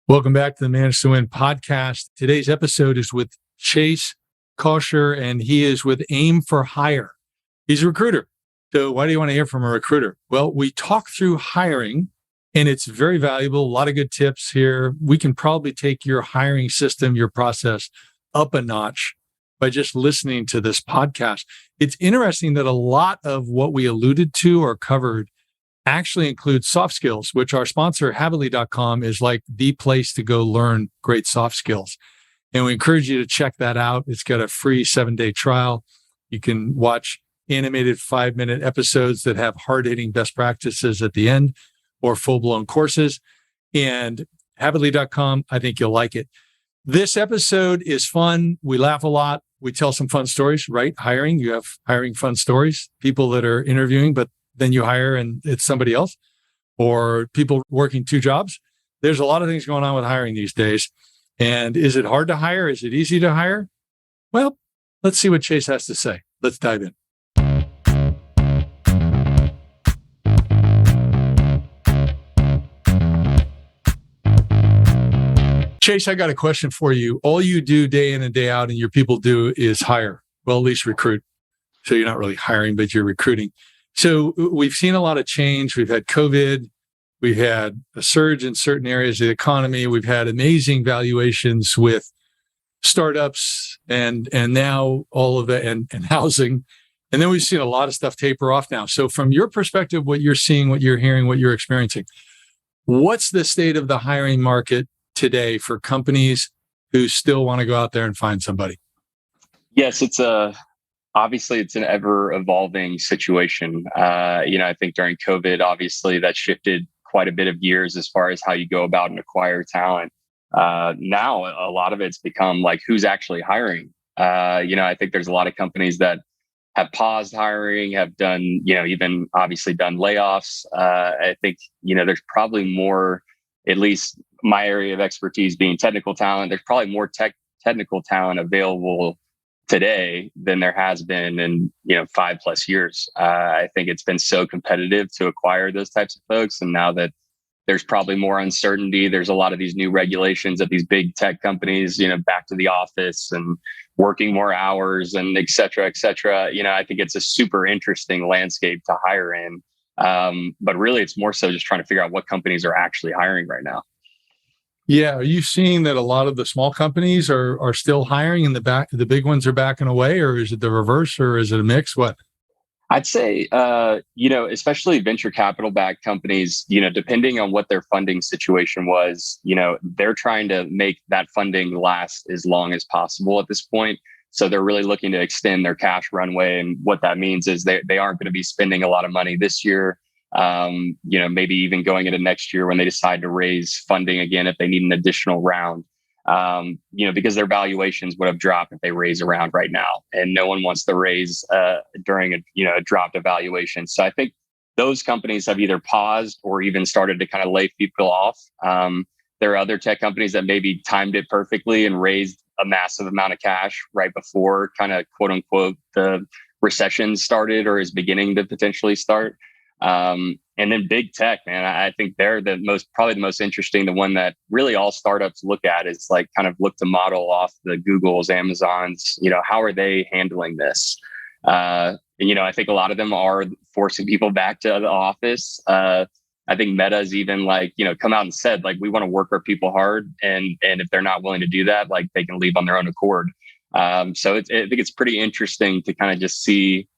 Welcome back to the Manage to Win podcast. Today's episode is with Chase Kocher, and he is with Aim4Hire. He's a recruiter. So why do you want to hear from a recruiter? Well, we talk through hiring, and it's very valuable. A lot of good tips here. We can probably take your hiring system, your process up a notch by just listening to this podcast. It's interesting that a lot of what we alluded to or covered actually includes soft skills, which our sponsor, Habitly.com, is like the place to go learn great soft skills. And we encourage you to check that out. It's got a free 7-day trial. You can watch animated 5-minute episodes that have hard-hitting best practices at the end or full-blown courses. And Habitly.com, I think you'll like it. This episode is fun. We laugh a lot. We tell some fun stories, right? Hiring, you have hiring fun stories, people that are interviewing, but then you hire and it's somebody else, or people working 2 jobs. There's a lot of things going on with hiring these days. And is it hard to hire? Is it easy to hire? Well, let's see what Chase has to say. Let's dive in. Chase, I got a question for you. All you do day in and day out and your people do is hire. Well, at least recruit. So you're not really hiring, but you're recruiting. So we've seen a lot of change. We've had COVID. We've had a surge in certain areas of the economy. We've had amazing valuations with startups and now all of that and housing. And then we've seen a lot of stuff taper off now. So from your perspective, what you're seeing, what you're hearing, what you're experiencing, what's the state of the hiring market today for companies who still want to go out there and find somebody? Yes, obviously it's an ever evolving situation. I think during COVID, obviously that shifted quite a bit of gears as far as how you go about and acquire talent. Now a lot of it's become like, who's actually hiring? I think there's a lot of companies that have paused hiring, have done, even obviously done layoffs. I think, there's probably more, at least my area of expertise being technical talent, there's probably more technical talent available today than there has been in 5+ years. I think it's been so competitive to acquire those types of folks, and now that there's probably more uncertainty, there's a lot of these new regulations of these big tech companies, back to the office and working more hours and et cetera, et cetera. I think it's a super interesting landscape to hire in, but really it's more so just trying to figure out what companies are actually hiring right now. Yeah. Are you seeing that a lot of the small companies are still hiring and the big ones are backing away, or is it the reverse, or is it a mix? What? I'd say, especially venture capital backed companies, depending on what their funding situation was, they're trying to make that funding last as long as possible at this point. So they're really looking to extend their cash runway. And what that means is they aren't going to be spending a lot of money this year. Maybe even going into next year when they decide to raise funding again, if they need an additional round, because their valuations would have dropped if they raise a round right now, and no one wants to raise during a dropped valuation. So I think those companies have either paused or even started to kind of lay people off. There are other tech companies that maybe timed it perfectly and raised a massive amount of cash right before kind of quote unquote the recession started or is beginning to potentially start. And then big tech, man, I think they're probably the most interesting. The one that really all startups look at is like kind of look to model off the Googles, Amazons, how are they handling this? I think a lot of them are forcing people back to the office. I think Meta's even come out and said, we want to work our people hard. And if they're not willing to do that, they can leave on their own accord. So I think it's pretty interesting to kind of just see,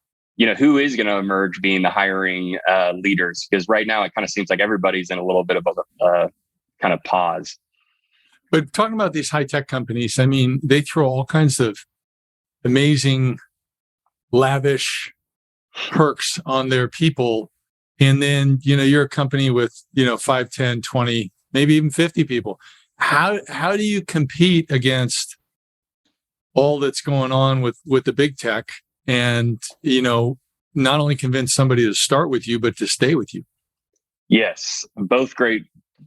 who is going to emerge being the hiring leaders? Because right now it kind of seems like everybody's in a little bit of a kind of pause. But talking about these high-tech companies, I mean, they throw all kinds of amazing, lavish perks on their people. And then, you're a company with, 5, 10, 20, maybe even 50 people. How do you compete against all that's going on with the big tech? And, not only convince somebody to start with you, but to stay with you. Yes. Both great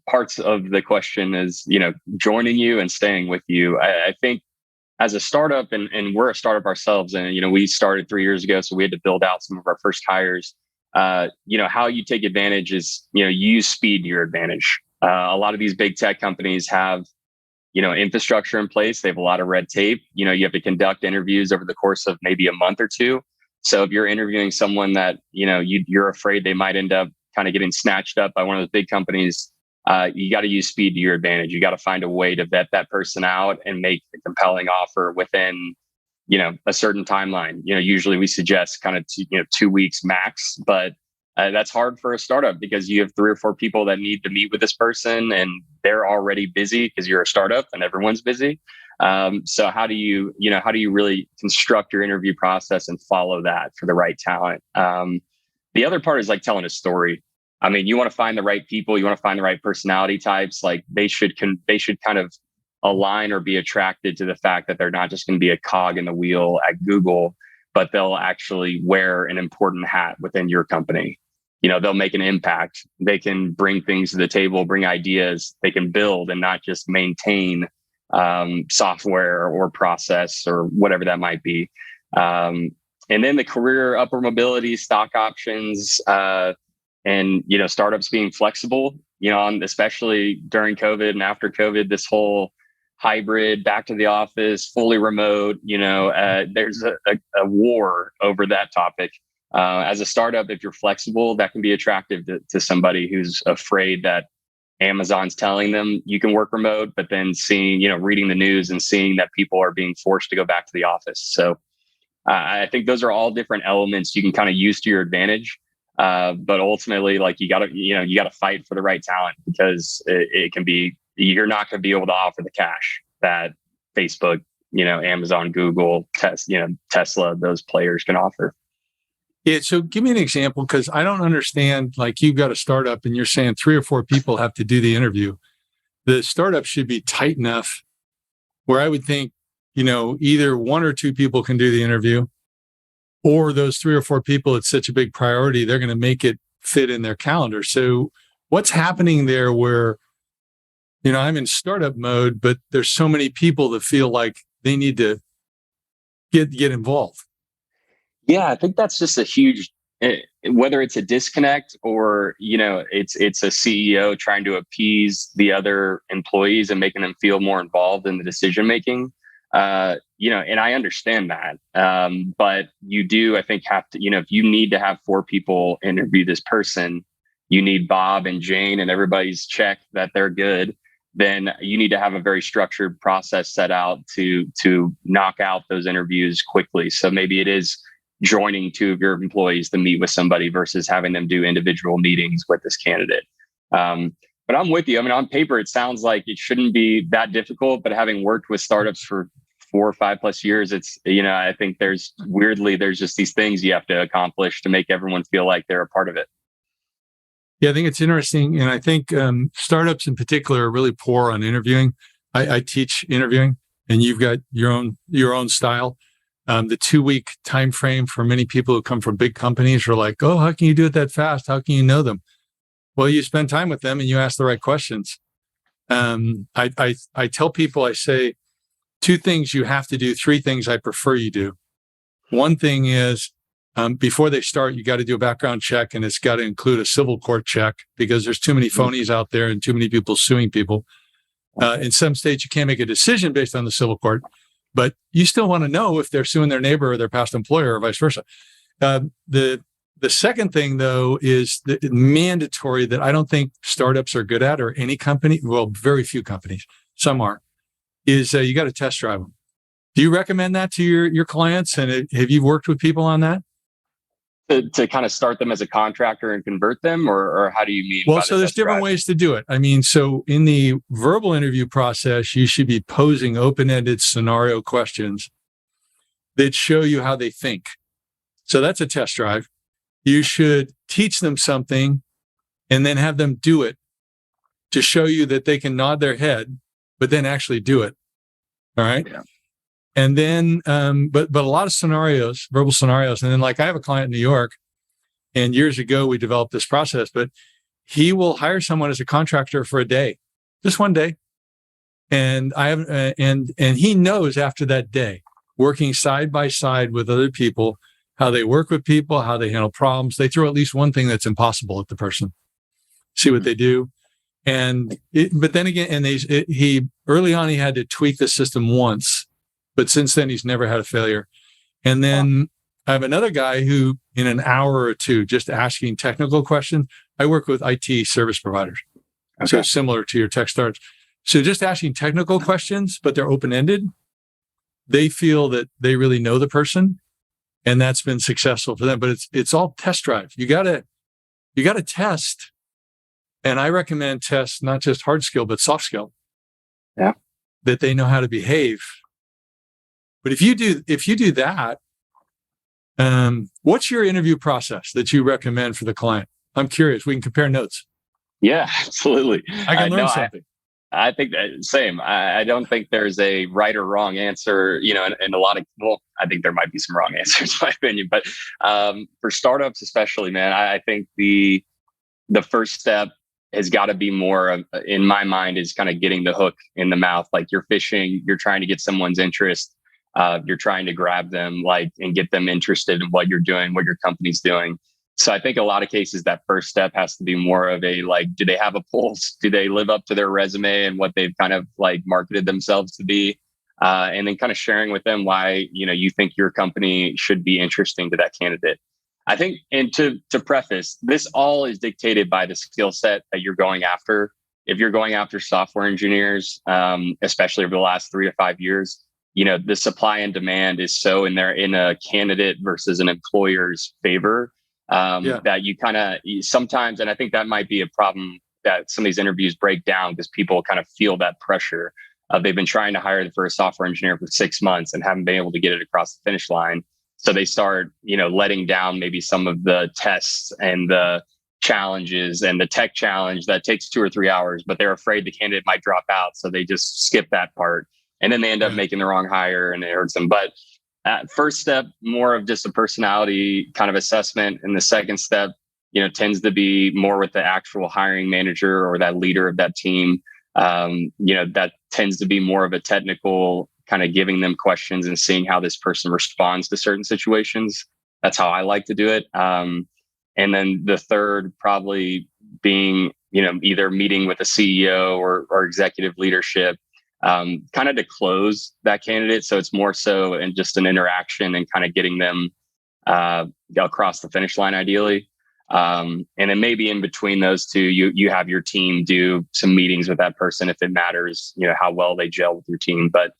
parts of the question is, joining you and staying with you. I think as a startup, and we're a startup ourselves, and, we started 3 years ago, so we had to build out some of our first hires. How you take advantage is, you use speed to your advantage. A lot of these big tech companies have, infrastructure in place. They have a lot of red tape. You have to conduct interviews over the course of maybe a month or two. So if you're interviewing someone that, you're afraid they might end up kind of getting snatched up by one of those big companies, you got to use speed to your advantage. You got to find a way to vet that person out and make a compelling offer within, a certain timeline. Usually we suggest kind of 2 weeks max, but that's hard for a startup because you have 3 or 4 people that need to meet with this person and they're already busy because you're a startup and everyone's busy. So how do you really construct your interview process and follow that for the right talent? The other part is like telling a story. I mean, you want to find the right people, you want to find the right personality types. Like they should kind of align or be attracted to the fact that they're not just going to be a cog in the wheel at Google, but they'll actually wear an important hat within your company. They'll make an impact. They can bring things to the table, bring ideas. They can build and not just maintain software or process or whatever that might be. And then the career upward mobility, stock options, and startups being flexible. Especially during COVID and after COVID, this whole hybrid, back to the office, fully remote. There's a war over that topic. As a startup, if you're flexible, that can be attractive to somebody who's afraid that Amazon's telling them you can work remote, but then reading the news and seeing that people are being forced to go back to the office. So I think those are all different elements you can kind of use to your advantage. But ultimately, like you gotta fight for the right talent because you're not going to be able to offer the cash that Facebook, Amazon, Google, Tesla, those players can offer. Yeah. So give me an example, because I don't understand, like you've got a startup and you're saying 3 or 4 people have to do the interview. The startup should be tight enough where I would think, either 1 or 2 people can do the interview, or those 3 or 4 people, it's such a big priority, they're going to make it fit in their calendar. So what's happening there where, I'm in startup mode, but there's so many people that feel like they need to get involved? Yeah, I think that's just a huge, whether it's a disconnect or, it's a CEO trying to appease the other employees and making them feel more involved in the decision making. And I understand that. But you do, I think, have to, if you need to have 4 people interview this person, you need Bob and Jane and everybody's check that they're good, then you need to have a very structured process set out to knock out those interviews quickly. So maybe it is joining 2 of your employees to meet with somebody versus having them do individual meetings with this candidate. But I'm with you. I mean, on paper, it sounds like it shouldn't be that difficult, but having worked with startups for 4 or 5 plus years, it's, I think there's just these things you have to accomplish to make everyone feel like they're a part of it. Yeah, I think it's interesting. And I think startups in particular are really poor on interviewing. I teach interviewing, and you've got your own style. The 2-week time frame for many people who come from big companies are like, oh, how can you do it that fast? How can you know them? Well, you spend time with them and you ask the right questions. I tell people, I say 2 things you have to do, 3 things I prefer you do. One thing is, before they start, you got to do a background check, and it's got to include a civil court check because there's too many phonies out there and too many people suing people. In some states, you can't make a decision based on the civil court, but you still want to know if they're suing their neighbor or their past employer or vice versa. The second thing, though, is mandatory that I don't think startups are good at, or any company. Well, very few companies, some are, is you got to test drive them. Do you recommend that to your clients? And have you worked with people on that? To kind of start them as a contractor and convert them, or how do you mean? Well, so there's different ways to do it. I mean, so in the verbal interview process, you should be posing open-ended scenario questions that show you how they think. So that's a test drive. You should teach them something and then have them do it to show you that they can nod their head, but then actually do it. All right. Yeah. And then, but a lot of scenarios, verbal scenarios. And then, like, I have a client in New York, and years ago we developed this process, but he will hire someone as a contractor for a day, just one day. And and he knows after that day, working side by side with other people, how they work with people, how they handle problems. They throw at least one thing that's impossible at the person, see what they do. But then again, he early on, he had to tweak the system once, but since then he's never had a failure. And then I have another guy who in an hour or two, just asking technical questions. I work with IT service providers. Okay. So similar to your tech starts. So just asking technical questions, but they're open-ended. They feel that they really know the person, and that's been successful for them. But it's all test drive. You gotta test. And I recommend test not just hard skill, but soft skill. Yeah. That they know how to behave. But if you do that, what's your interview process that you recommend for the client? I'm curious. We can compare notes. Yeah, absolutely. I can learn something. I think that same. I don't think there's a right or wrong answer, and a lot of, I think there might be some wrong answers in my opinion, but for startups especially, man, I think the first step has got to be more of, in my mind, is kind of getting the hook in the mouth. Like you're fishing, you're trying to get someone's interest. You're trying to grab them, and get them interested in what you're doing, what your company's doing. So I think a lot of cases that first step has to be more of a, do they have a pulse? Do they live up to their resume and what they've kind of marketed themselves to be? And then kind of sharing with them why, you think your company should be interesting to that candidate. I think, and to preface, this all is dictated by the skill set that you're going after. If you're going after software engineers, especially over the last 3 to 5 years, the supply and demand is so in a candidate versus an employer's favor. That you kind of sometimes, and I think that might be a problem that some of these interviews break down because people kind of feel that pressure. They've been trying to hire for a software engineer for 6 months and haven't been able to get it across the finish line. So they start, letting down maybe some of the tests and the challenges and the tech challenge that takes 2 or 3 hours, but they're afraid the candidate might drop out. So they just skip that part. And then they end up making the wrong hire and it hurts them. But first step, more of just a personality kind of assessment. And the second step, tends to be more with the actual hiring manager or that leader of that team. That tends to be more of a technical kind of giving them questions and seeing how this person responds to certain situations. That's how I like to do it. And then the third probably being, either meeting with a CEO or executive leadership, kind of to close that candidate. So it's more so in just an interaction and kind of getting them across the finish line, ideally. And then maybe in between those two, you have your team do some meetings with that person if it matters, how well they gel with your team. But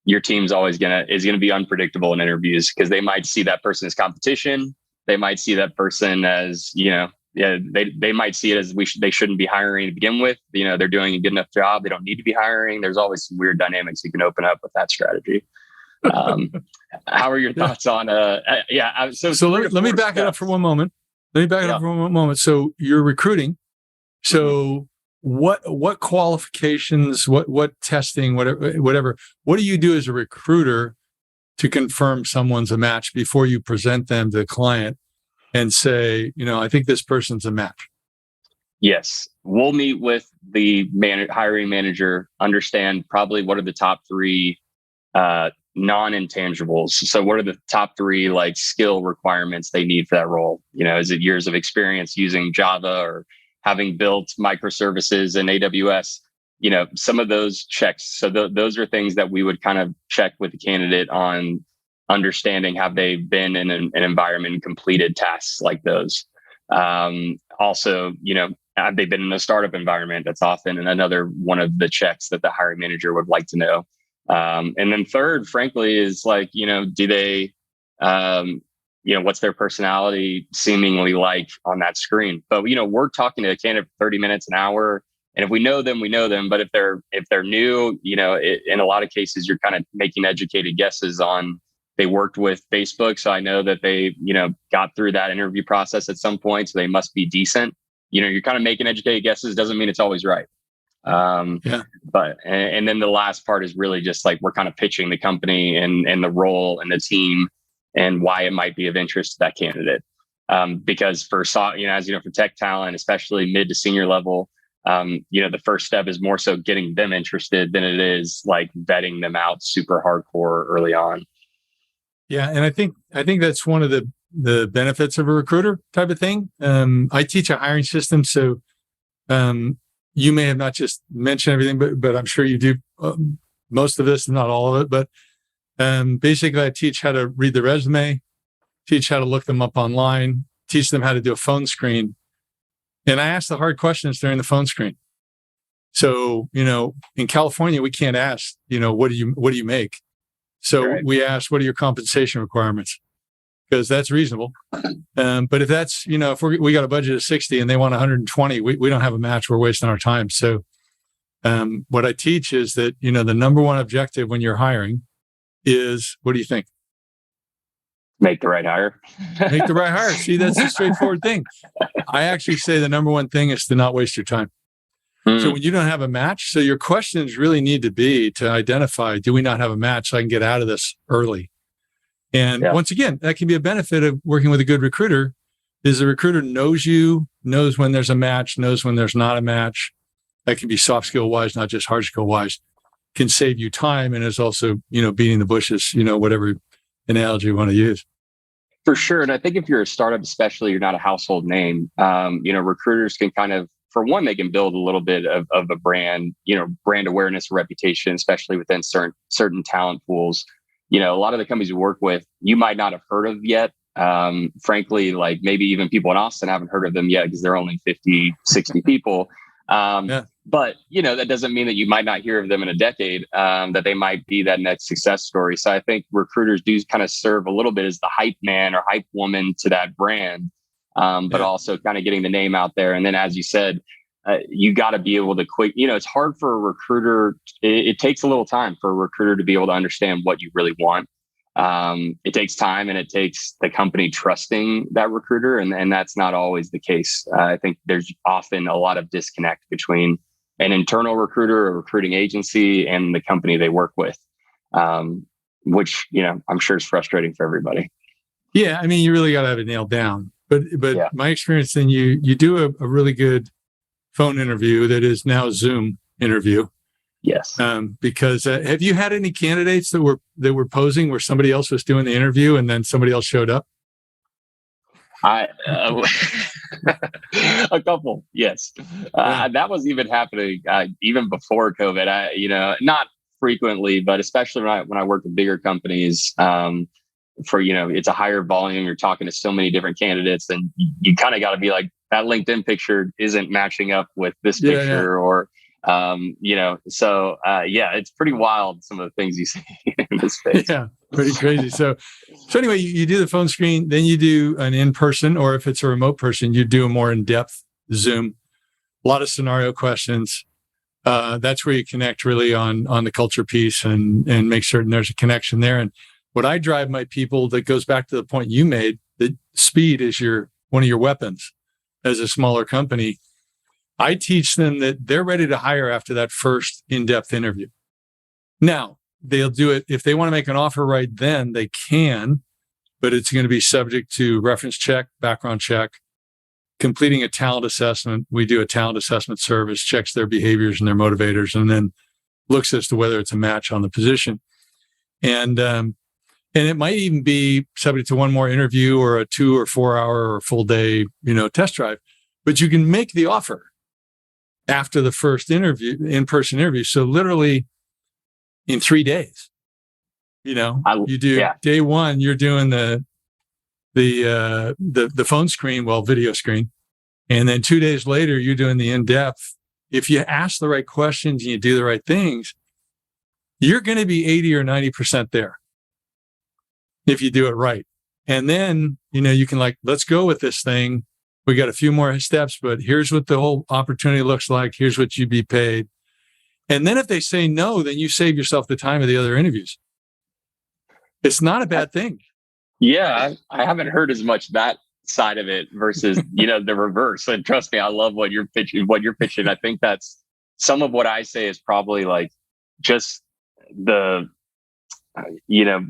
your team's always gonna be unpredictable in interviews because they might see that person as competition. They might see that person as, they might see it as they shouldn't be hiring to begin with. They're doing a good enough job. They don't need to be hiring. There's always some weird dynamics you can open up with that strategy. How are your thoughts on, So let me back it up for one moment. So you're recruiting. So what qualifications, what testing, whatever, what do you do as a recruiter to confirm someone's a match before you present them to the client and say, I think this person's a match? Yes. We'll meet with the hiring manager, understand probably what are the top 3 non-intangibles. So what are the top 3 skill requirements they need for that role? Is it years of experience using Java or having built microservices in AWS? Some of those checks. So those are things that we would kind of check with the candidate on understanding, have they been in an environment and completed tasks like those? Also, have they been in a startup environment? That's often another one of the checks that the hiring manager would like to know. And then third, frankly, is do they, what's their personality seemingly like on that screen? But, we're talking to a candidate for 30 minutes, an hour. And if we know them, we know them. But if they're new, in a lot of cases, you're kind of making educated guesses on, they worked with Facebook. So I know that they, got through that interview process at some point. So they must be decent. You're kind of making educated guesses. Doesn't mean it's always right. But and then the last part is really just we're kind of pitching the company and the role and the team and why it might be of interest to that candidate. Because for for tech talent, especially mid to senior level, the first step is more so getting them interested than it is vetting them out super hardcore early on. Yeah, and I think that's one of the benefits of a recruiter type of thing. I teach a hiring system, so you may have not just mentioned everything, but I'm sure you do most of this, not all of it. But basically, I teach how to read the resume, teach how to look them up online, teach them how to do a phone screen. And I ask the hard questions during the phone screen. So, in California, we can't ask, what do you make? So we ask, what are your compensation requirements? Because that's reasonable. But if that's, if we got a budget of 60 and they want 120, we don't have a match. We're wasting our time. So what I teach is that, the number one objective when you're hiring is, what do you think? Make the right hire. Make the right hire. See, that's a straightforward thing. I actually say the number one thing is to not waste your time. So when you don't have a match, so your questions really need to be to identify, do we not have a match so I can get out of this early? And once again, that can be a benefit of working with a good recruiter, is the recruiter knows you, knows when there's a match, knows when there's not a match. That can be soft skill wise, not just hard skill wise, can save you time, and is also, beating the bushes, whatever analogy you want to use. For sure. And I think if you're a startup, especially, you're not a household name, recruiters can kind of, for one, they can build a little bit of a brand, brand awareness, reputation, especially within certain talent pools. A lot of the companies we work with, you might not have heard of yet. Frankly, like maybe even people in Austin haven't heard of them yet because they're only 50, 60 people. But, that doesn't mean that you might not hear of them in a decade, that they might be that next success story. So I think recruiters do kind of serve a little bit as the hype man or hype woman to that brand, but also kind of getting the name out there. And then, as you said, you got to be able to it's hard for a recruiter. It takes a little time for a recruiter to be able to understand what you really want. It takes time, and it takes the company trusting that recruiter. And that's not always the case. I think there's often a lot of disconnect between an internal recruiter, a recruiting agency, and the company they work with, which, I'm sure is frustrating for everybody. Yeah. I mean, you really got to have it nailed down. But my experience, then you do a really good phone interview that is now Zoom interview. Yes. Because have you had any candidates that were posing where somebody else was doing the interview and then somebody else showed up? A couple, yes. That was even happening even before COVID. Not frequently, but especially when I worked with bigger companies. It's a higher volume. You're talking to so many different candidates, and you kind of got to be like, that LinkedIn picture isn't matching up with this picture, or it's pretty wild, some of the things you see in this space. Yeah, pretty crazy. So anyway, you do the phone screen, then you do an in-person, or if it's a remote person, you do a more in-depth Zoom, a lot of scenario questions. That's where you connect really on the culture piece and make certain there's a connection there. And what I drive my people, that goes back to the point you made, that speed is one of your weapons as a smaller company. I teach them that they're ready to hire after that first in-depth interview. Now, they'll do it. If they want to make an offer right then, they can, but it's going to be subject to reference check, background check, completing a talent assessment. We do a talent assessment service, checks their behaviors and their motivators, and then looks as to whether it's a match on the position. And it might even be subject to one more interview or a 2 or 4 hour or full day, test drive, but you can make the offer after the first interview, in-person interview. So literally in 3 days, you do day one, you're doing the phone screen, video screen. And then 2 days later, you're doing the in-depth. If you ask the right questions and you do the right things, you're going to be 80 or 90% there if you do it right. And then, you can let's go with this thing. We got a few more steps, but here's what the whole opportunity looks like. Here's what you'd be paid. And then if they say no, then you save yourself the time of the other interviews. It's not a bad thing. Yeah, I haven't heard as much that side of it versus, the reverse. And trust me, I love what you're pitching. I think that's some of what I say is probably just the,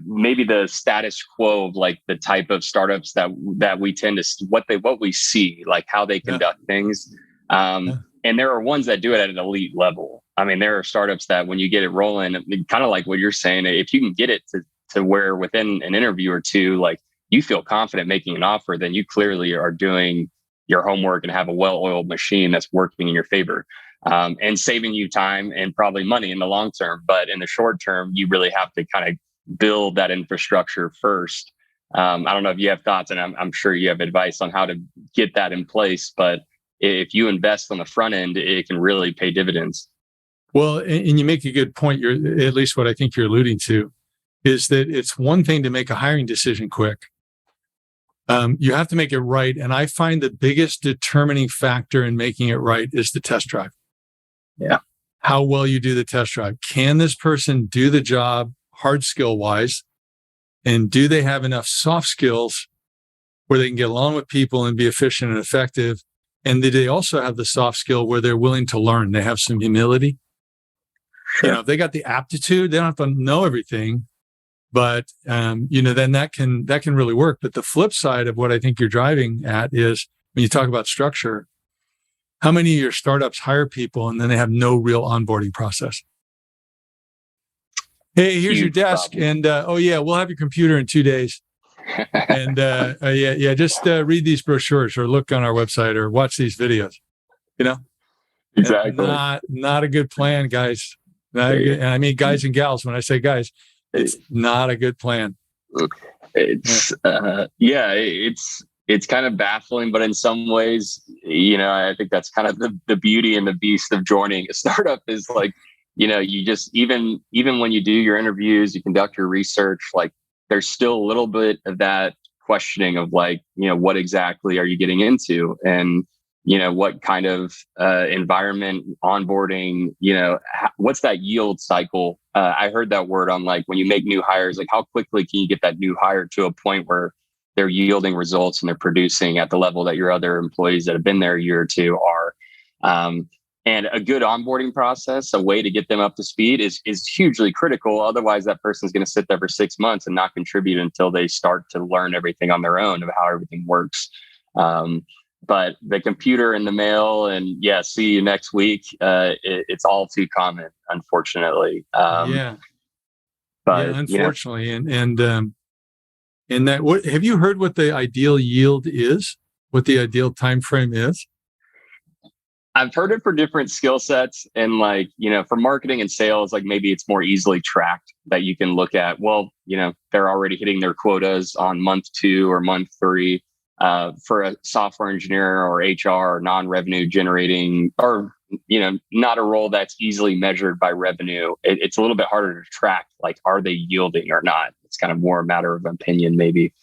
maybe the status quo of the type of startups that we tend to, what we see, how they conduct things. And there are ones that do it at an elite level. I mean, there are startups that when you get it rolling, kind of like what you're saying, if you can get it to where within an interview or two, you feel confident making an offer, then you clearly are doing your homework and have a well-oiled machine that's working in your favor. and saving you time and probably money in the long term. But in the short term, you really have to kind of build that infrastructure first. I don't know if you have thoughts, and I'm sure you have advice on how to get that in place. But if you invest on the front end, it can really pay dividends. Well, and you make a good point. You're, at least what I think you're alluding to, is that it's one thing to make a hiring decision quick. You have to make it right. And I find the biggest determining factor in making it right is the test drive. Yeah. How well you do the test drive. Can this person do the job hard skill wise? And do they have enough soft skills where they can get along with people and be efficient and effective? And do they also have the soft skill where they're willing to learn? They have some humility. Sure. If they got the aptitude, they don't have to know everything, but then that can really work. But the flip side of what I think you're driving at is when you talk about structure, how many of your startups hire people and then they have no real onboarding process? Hey, here's your desk, problem. And we'll have your computer in 2 days. And just read these brochures or look on our website or watch these videos. Exactly. Not a good plan, guys. And I mean, guys and gals. When I say guys, it's not a good plan. It's it's kind of baffling, but in some ways, I think that's kind of the beauty and the beast of joining a startup is like, you just even when you do your interviews, you conduct your research, like there's still a little bit of that questioning of like, what exactly are you getting into? And what kind of environment, onboarding, what's that yield cycle? I heard that word on like when you make new hires, like how quickly can you get that new hire to a point where they're yielding results and they're producing at the level that your other employees that have been there a year or two are. And a good onboarding process, a way to get them up to speed is hugely critical. Otherwise, that person's going to sit there for 6 months and not contribute until they start to learn everything on their own of how everything works. But the computer in the mail and see you next week, it's all too common, unfortunately. Unfortunately. And that, what have you heard what the ideal yield is? What the ideal time frame is? I've heard it for different skill sets and like, for marketing and sales, like maybe it's more easily tracked that you can look at, they're already hitting their quotas on month 2 or month 3. For a software engineer or HR or non-revenue generating or, not a role that's easily measured by revenue. It's a little bit harder to track, like, are they yielding or not? It's kind of more a matter of opinion, maybe.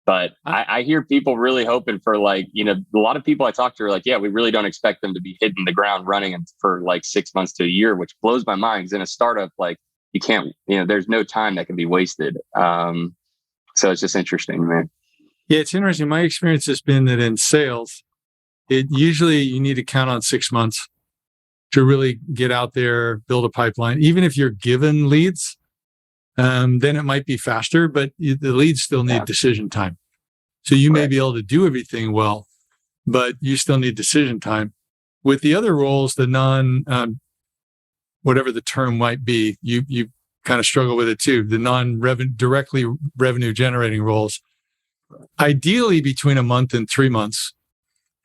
But I hear people really hoping for like, a lot of people I talk to are like, we really don't expect them to be hitting the ground running for like 6 months to a year, which blows my mind. Because in a startup, like you can't, there's no time that can be wasted. So it's just interesting, man. Yeah, it's interesting. My experience has been that in sales, usually you need to count on 6 months to really get out there, build a pipeline. Even if you're given leads, then it might be faster, but the leads still need decision time. So you may be able to do everything well, but you still need decision time. With the other roles, the whatever the term might be, you kind of struggle with it too. The directly revenue generating roles, ideally between a month and 3 months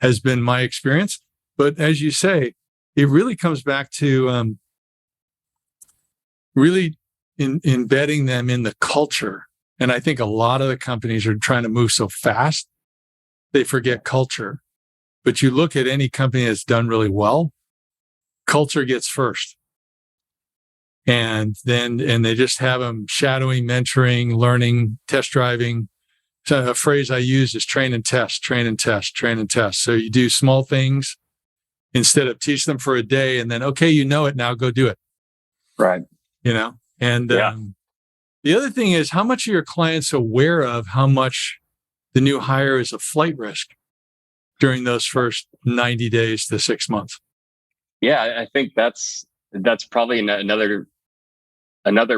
has been my experience. But as you say, it really comes back to really embedding them in the culture. And I think a lot of the companies are trying to move so fast, they forget culture. But you look at any company that's done really well, culture gets first. And they just have them shadowing, mentoring, learning, test driving. So a phrase I use is train and test, train and test, train and test. So you do small things instead of teach them for a day and then, okay, it, now go do it. Right. And the other thing is, how much are your clients aware of how much the new hire is a flight risk during those first 90 days to 6 months? Yeah, I think that's probably another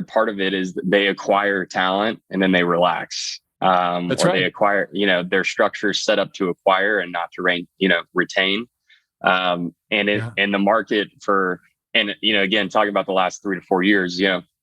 part of it is they acquire talent and then they relax. That's right. They acquire, their structure is set up to acquire and not to retain. In the market again, talking about the last 3 to 4 years,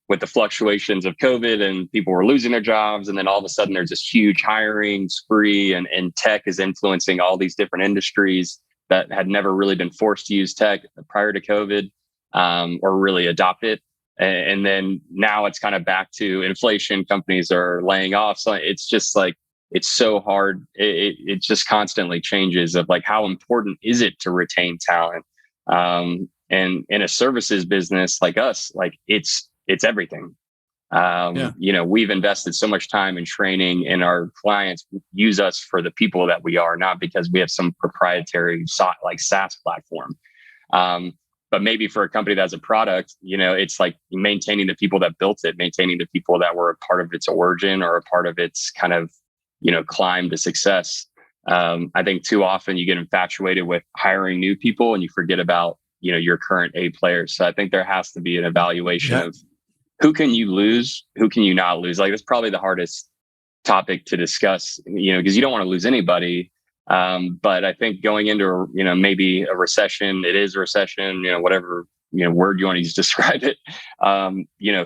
with the fluctuations of COVID and people were losing their jobs. And then all of a sudden there's this huge hiring spree and tech is influencing all these different industries. that had never really been forced to use tech prior to COVID, or really adopt it. And then now it's kind of back to inflation. Companies are laying off. So it's just like, it's so hard. It just constantly changes of like, how important is it to retain talent? And in a services business like us, like it's everything. We've invested so much time in training, and our clients use us for the people that we are, not because we have some proprietary like SaaS platform. But maybe for a company that has a product, it's like maintaining the people that built it, maintaining the people that were a part of its origin or a part of its kind of, climb to success. I think too often you get infatuated with hiring new people and you forget about, your current A players. So I think there has to be an evaluation of who can you lose, who can you not lose. Like, that's probably the hardest topic to discuss, because you don't want to lose anybody. But I think going into, maybe a recession, it is a recession, whatever, word you want to use to describe it.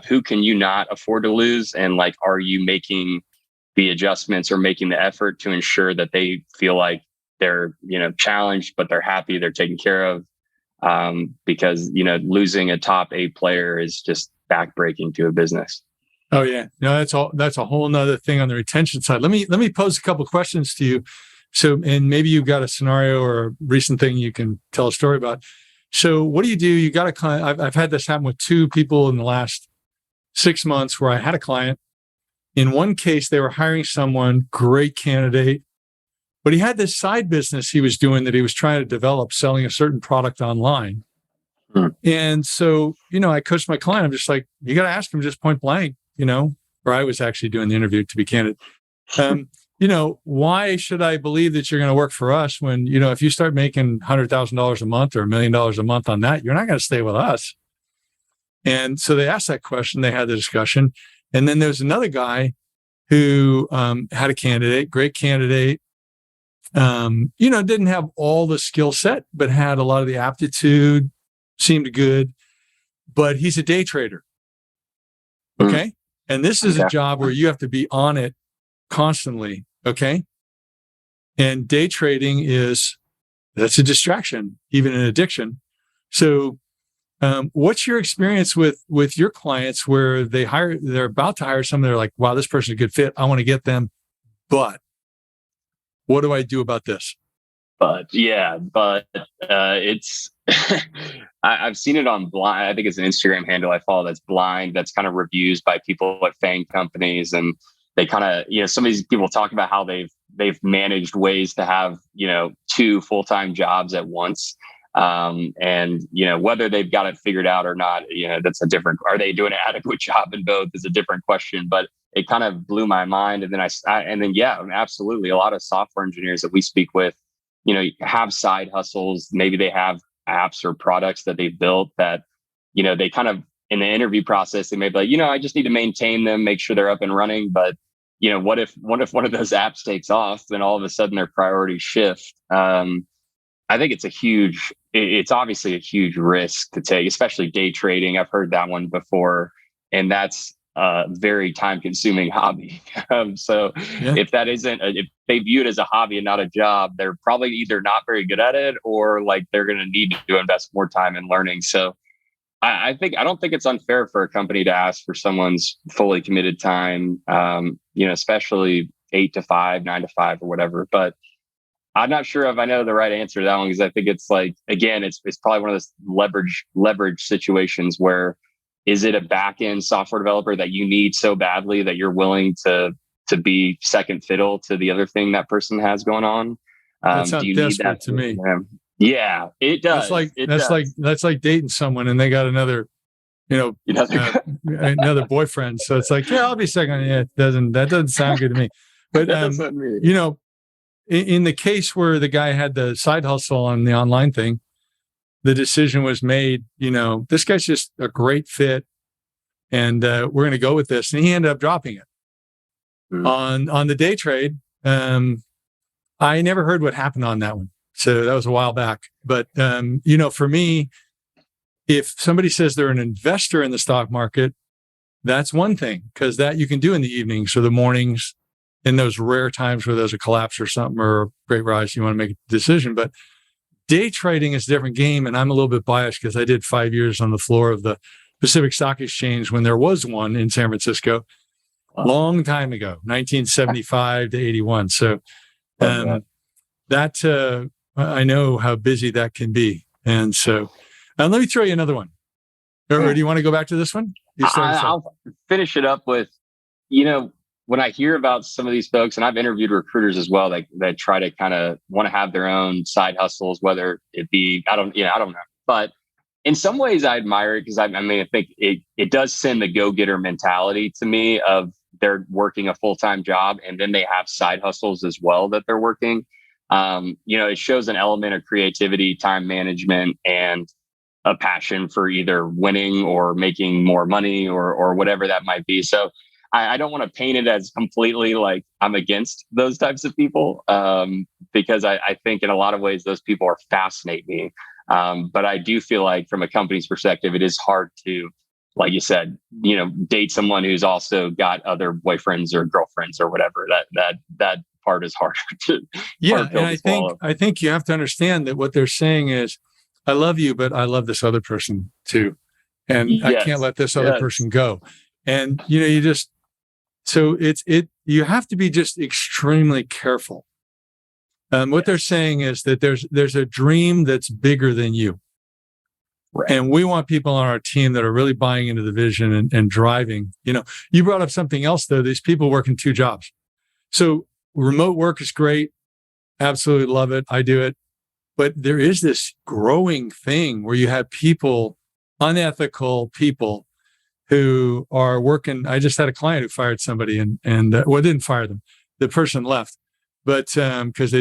Who can you not afford to lose? And like, are you making the adjustments or making the effort to ensure that they feel like they're, challenged, but they're happy, they're taken care of? Because, losing a top A player is just backbreaking to a business. Oh yeah. No, that's a whole nother thing on the retention side. Let me pose a couple of questions to you. So, and maybe you've got a scenario or a recent thing you can tell a story about. So what do? You got a client. I've had this happen with two people in the last 6 months where I had a client. In one case, they were hiring someone, great candidate, but he had this side business he was doing that he was trying to develop, selling a certain product online. And so, I coached my client. I'm just like, you got to ask him just point blank, or I was actually doing the interview, to be candid. Why should I believe that you're going to work for us when, if you start making $100,000 a month or $1 million a month on that, you're not going to stay with us. And so they asked that question. They had the discussion. And then there's another guy who had a candidate, great candidate, didn't have all the skill set, but had a lot of the aptitude, seemed good, but he's a day trader. Okay. And this is a job where you have to be on it constantly. Okay. And day trading that's a distraction, even an addiction. So, what's your experience with your clients where they're about to hire someone, they're like, wow, this person's a good fit, I want to get them, but what do I do about this? It's, I've seen it on Blind. I think it's an Instagram handle I follow that's Blind. That's kind of reviews by people at FANG companies. And they kind of, some of these people talk about how they've managed ways to have, 2 full-time jobs at once. And whether they've got it figured out or not, that's are they doing an adequate job in both is a different question, but it kind of blew my mind. And then absolutely. A lot of software engineers that we speak with, have side hustles. Maybe they have apps or products that they've built that, they kind of in the interview process, they may be like, I just need to maintain them, make sure they're up and running. But, what if one of those apps takes off, then all of a sudden their priorities shift. I think it's obviously a huge risk to take, especially day trading. I've heard that one before, and that's a very time-consuming hobby. If that if they view it as a hobby and not a job, they're probably either not very good at it or like they're going to need to invest more time in learning. So I don't think it's unfair for a company to ask for someone's fully committed time, especially 8 to 5, 9 to 5 or whatever. But I'm not sure if I know the right answer to that one, because I think it's like, again, it's probably one of those leverage situations where, is it a back-end software developer that you need so badly that you're willing to be second fiddle to the other thing that person has going on? That sounds desperate to me. Yeah, it does. That's like dating someone and they got another, another boyfriend. So it's like, yeah, I'll be second. Yeah, that doesn't sound good to me. But in the case where the guy had the side hustle on the online thing, the decision was made, this guy's just a great fit and we're going to go with this. And he ended up dropping it on the day trade. I never heard what happened on that one. So that was a while back. But, for me, if somebody says they're an investor in the stock market, that's one thing, because that you can do in the evenings or the mornings in those rare times where there's a collapse or something or a great rise, you want to make a decision. But Day trading is a different game. And I'm a little bit biased because I did 5 years on the floor of the Pacific Stock Exchange when there was one in San Francisco, long time ago, 1975 to 81. So that I know how busy that can be. And so let me throw you another one. Or do you want to go back to this one? I'll finish it up with, when I hear about some of these folks, and I've interviewed recruiters as well, that try to kind of want to have their own side hustles, whether it be, I don't know. But in some ways I admire it because I think it does send the go-getter mentality to me of they're working a full-time job and then they have side hustles as well that they're working. It shows an element of creativity, time management, and a passion for either winning or making more money or whatever that might be. So I don't want to paint it as completely like I'm against those types of people, because I think in a lot of ways those people are fascinate me. But I do feel like from a company's perspective, it is hard to, like you said, date someone who's also got other boyfriends or girlfriends or whatever. That part is harder to. Yeah, and I think you have to understand that what they're saying is, I love you, but I love this other person too, and I can't let this other person go. And you have to be just extremely careful. What they're saying is that there's a dream that's bigger than you. Right. And we want people on our team that are really buying into the vision and driving. You brought up something else though. These people working 2 jobs. So remote work is great. Absolutely love it. I do it. But there is this growing thing where you have people, unethical people who are working. I just had a client who fired somebody and didn't fire them. The person left, but because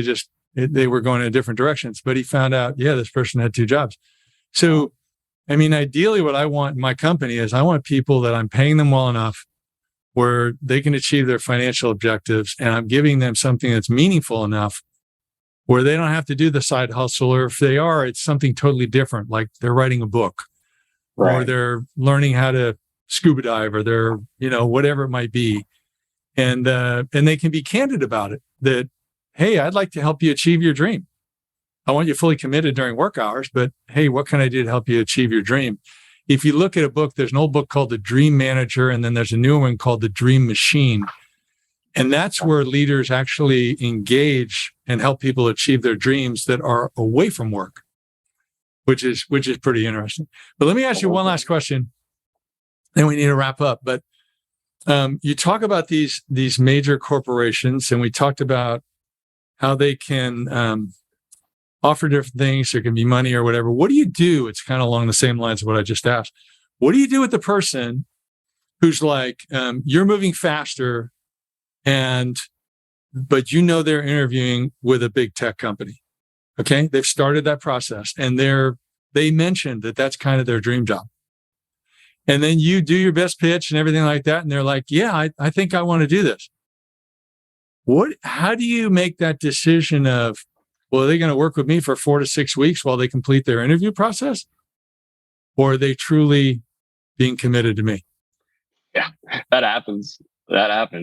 they were going in different directions. But he found out, this person had 2 jobs. So, ideally what I want in my company is I want people that I'm paying them well enough where they can achieve their financial objectives, and I'm giving them something that's meaningful enough where they don't have to do the side hustle, or if they are, it's something totally different, like they're writing a book, or they're learning how to scuba dive, or they're, whatever it might be. And they can be candid about it that, hey, I'd like to help you achieve your dream. I want you fully committed during work hours, but hey, what can I do to help you achieve your dream? If you look at a book, there's an old book called The Dream Manager, and then there's a new one called The Dream Machine. And that's where leaders actually engage and help people achieve their dreams that are away from work, which is pretty interesting. But let me ask you one last question, and we need to wrap up. But you talk about these major corporations, and we talked about how they can offer different things. There can be money or whatever. What do you do? It's kind of along the same lines of what I just asked. What do you do with the person who's like, you're moving faster, but they're interviewing with a big tech company. Okay. They've started that process, and they mentioned that that's kind of their dream job. And then you do your best pitch and everything like that. And they're like, I think I want to do this. How do you make that decision of, well, are they going to work with me for 4 to 6 weeks while they complete their interview process? Or are they truly being committed to me? Yeah, that happens.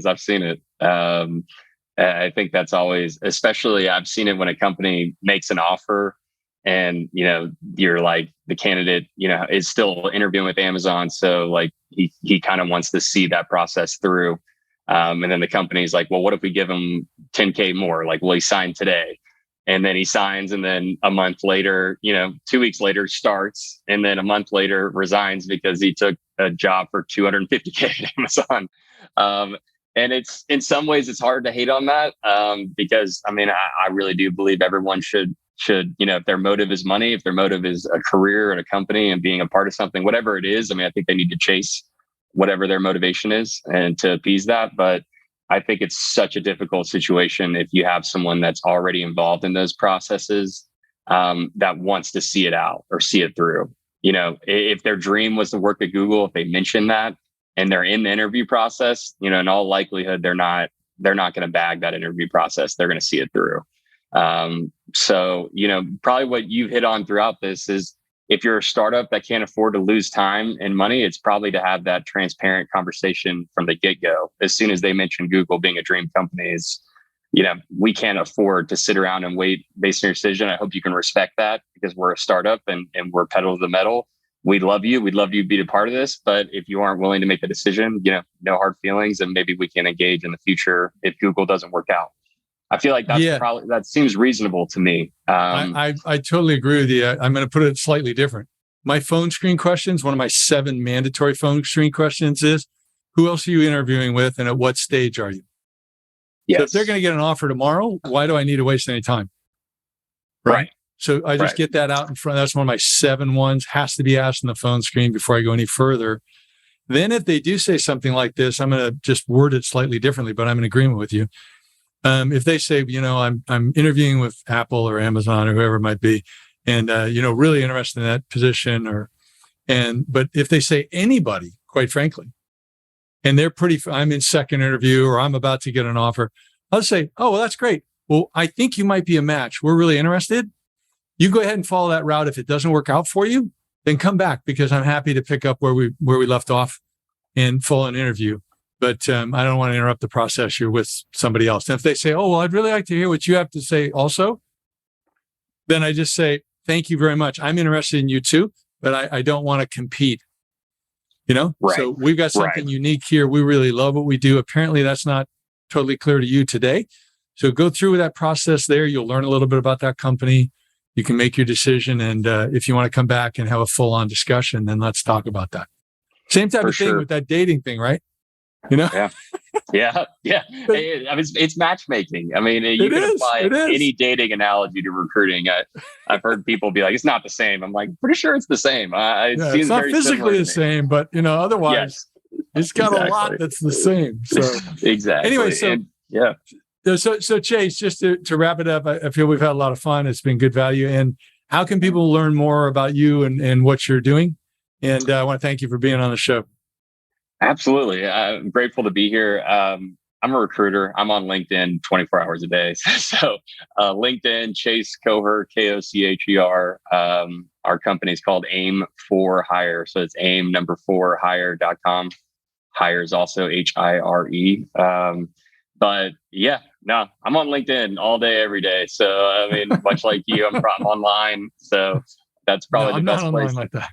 I've seen it. I think that's always, especially I've seen it when a company makes an offer and, you're like the candidate, is still interviewing with Amazon. So like he kind of wants to see that process through. And then the company's like, well, what if we give him 10K more? Like, will he sign today? And then he signs, and then a month later, 2 weeks later starts, and then a month later resigns because he took a job for $250K at Amazon. And it's, in some ways, it's hard to hate on that, because I really do believe everyone should, if their motive is money, if their motive is a career at a company and being a part of something, whatever it is, I think they need to chase whatever their motivation is and to appease that. But I think it's such a difficult situation if you have someone that's already involved in those processes, that wants to see it out or see it through. If their dream was to work at Google, if they mention that and they're in the interview process, in all likelihood, they're not going to bag that interview process. They're going to see it through. So, probably what you've hit on throughout this is, if you're a startup that can't afford to lose time and money, it's probably to have that transparent conversation from the get-go. As soon as they mention Google being a dream company, we can't afford to sit around and wait based on your decision. I hope you can respect that because we're a startup and we're pedal to the metal. We love you. We'd love you to be a part of this. But if you aren't willing to make the decision, no hard feelings, and maybe we can engage in the future if Google doesn't work out. I feel like that seems reasonable to me. I totally agree with you. I'm going to put it slightly different. My phone screen questions, one of my 7 mandatory phone screen questions is, who else are you interviewing with and at what stage are you? Yes. So if they're going to get an offer tomorrow, why do I need to waste any time? Right. So I just get that out in front. That's one of my 7 ones, has to be asked on the phone screen before I go any further. Then if they do say something like this, I'm going to just word it slightly differently, but I'm in agreement with you. If they say, I'm interviewing with Apple or Amazon or whoever it might be, and, really interested in that position but if they say anybody, quite frankly, and I'm in second interview or I'm about to get an offer, I'll say, oh, well, that's great. Well, I think you might be a match. We're really interested. You go ahead and follow that route. If it doesn't work out for you, then come back because I'm happy to pick up where we left off and follow an interview. But I don't want to interrupt the process. You're with somebody else. And if they say, oh, well, I'd really like to hear what you have to say also, then I just say, thank you very much. I'm interested in you too, but I don't want to compete. Right. So we've got something unique here. We really love what we do. Apparently that's not totally clear to you today. So go through that process there. You'll learn a little bit about that company. You can make your decision. And if you want to come back and have a full-on discussion, then let's talk about that. Same type of thing with that dating thing, right? Yeah. It's matchmaking. I mean, you can apply any dating analogy to recruiting. I've heard people be like, it's not the same. I'm like, pretty sure it's the same. It's not physically the same, but otherwise it's got a lot that's the same. So exactly. Anyway, So Chase, just to wrap it up, I feel we've had a lot of fun. It's been good value. And how can people learn more about you and what you're doing? And I want to thank you for being on the show. Absolutely. I'm grateful to be here. I'm a recruiter. I'm on LinkedIn 24 hours a day. So LinkedIn, Chase Kocher, Kocher. Our company is called Aim4Hire. So it's aim4hire.com. Hire is also HIRE. But I'm on LinkedIn all day, every day. So, much like you, I'm online. So that's probably the best place. I'm not online like that.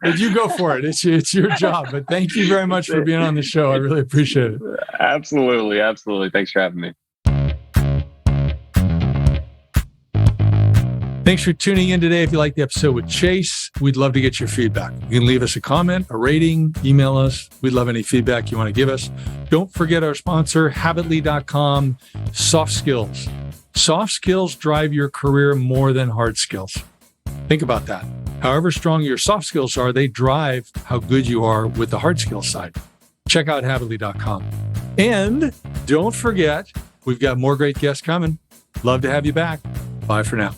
But you go for it. It's your job. But thank you very much for being on the show. I really appreciate it. Absolutely. Thanks for having me. Thanks for tuning in today. If you like the episode with Chase, we'd love to get your feedback. You can leave us a comment, a rating, email us. We'd love any feedback you want to give us. Don't forget our sponsor, Habitly.com, soft skills. Soft skills drive your career more than hard skills. Think about that. However strong your soft skills are, they drive how good you are with the hard skills side. Check out Habitly.com. And don't forget, we've got more great guests coming. Love to have you back. Bye for now.